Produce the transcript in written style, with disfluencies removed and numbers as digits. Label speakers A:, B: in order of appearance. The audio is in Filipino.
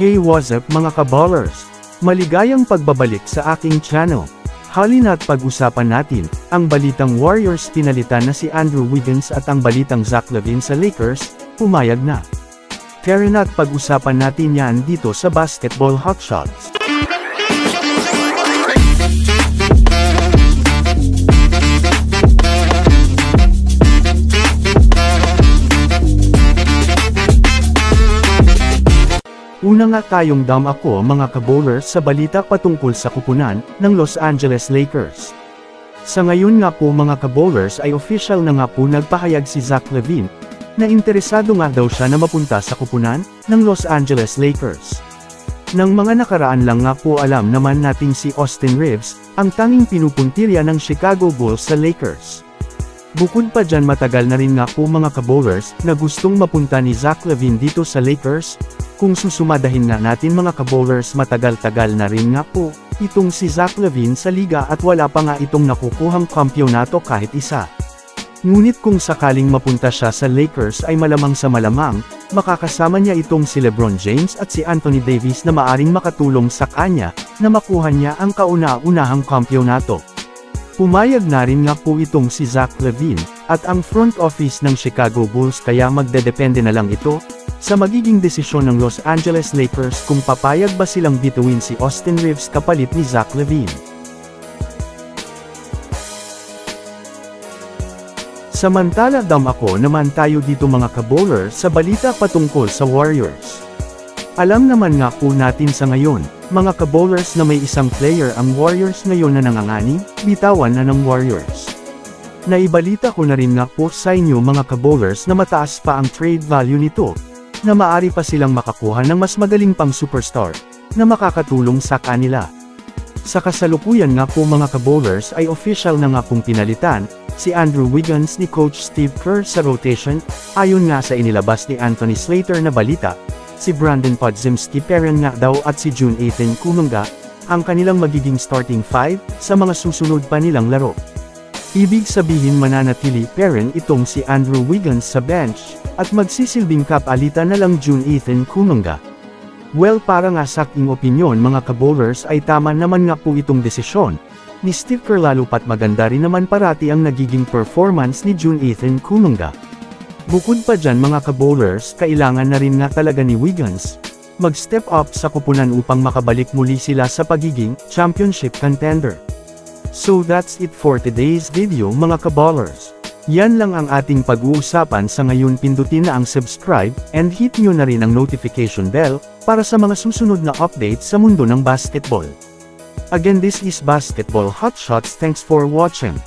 A: Hey, what's up mga kaballers? Maligayang pagbabalik sa aking channel. Halina't pag-usapan natin, ang balitang Warriors pinalitan na si Andrew Wiggins at ang balitang Zach LaVine sa Lakers, pumayag na. Tara na't pag-usapan natin yan dito sa Basketball Hotshots. Una nga tayong ako mga kabowlers sa balita patungkol sa kupunan ng Los Angeles Lakers. Sa ngayon nga po mga kabowlers ay official na nga po nagpahayag si Zach LaVine, na interesado nga daw siya na mapunta sa kupunan ng Los Angeles Lakers. Nang mga nakaraan lang nga po alam naman nating si Austin Reeves, ang tanging pinupuntirya ng Chicago Bulls sa Lakers. Bukod pa dyan matagal na rin nga po mga kabowlers na gustong mapunta ni Zach LaVine dito sa Lakers. Kung susumadahin nga natin mga kabowlers matagal-tagal na rin nga po, itong si Zach LaVine sa liga at wala pa nga itong nakukuhang kampyonato kahit isa. Ngunit kung sakaling mapunta siya sa Lakers ay malamang sa malamang, makakasama niya itong si LeBron James at si Anthony Davis na maaring makatulong sa kanya, na makuha niya ang kauna-unahang kampyonato. Pumayag na rin nga po itong si Zach LaVine, at ang front office ng Chicago Bulls kaya magdedepende na lang ito, sa magiging desisyon ng Los Angeles Lakers kung papayag ba silang bituin si Austin Reeves kapalit ni Zach LaVine. Samantala ako naman tayo dito mga kabowler sa balita patungkol sa Warriors. Alam naman nga po natin sa ngayon, mga kabowlers na may isang player ang Warriors ngayon na nangangani, bitawan na ng Warriors. Naibalita ko na rin nga po sa inyo mga kabowlers na mataas pa ang trade value nito, na maaari pa silang makakuha ng mas magaling pang superstar, na makakatulong sa kanila. Sa kasalukuyan nga po mga kabowlers ay official na nga pong pinalitan, si Andrew Wiggins ni Coach Steve Kerr sa rotation, ayon nga sa inilabas ni Anthony Slater na balita, si Brandon Podziemski parang nga daw at si Jonathan Kuminga, ang kanilang magiging starting five, sa mga susunod pa nilang laro. Ibig sabihin mananatili parang itong si Andrew Wiggins sa bench, at magsisilbing kapalitan na lang Jonathan Kuminga. Well para nga sa aking opinyon mga kabowlers ay tama naman nga po itong desisyon ni Steve Kerr, lalo pat maganda rin naman parati ang nagiging performance ni Jonathan Kuminga. Bukod pa dyan mga kabowlers kailangan na rin nga talaga ni Wiggins mag-step up sa kupunan upang makabalik muli sila sa pagiging championship contender. So that's it for today's video mga kabowlers. Yan lang ang ating pag-uusapan sa ngayon. Pindutin na ang subscribe, and hit nyo na rin ang notification bell, para sa mga susunod na updates sa mundo ng basketball. Again, this is Basketball Hotshots. Thanks for watching.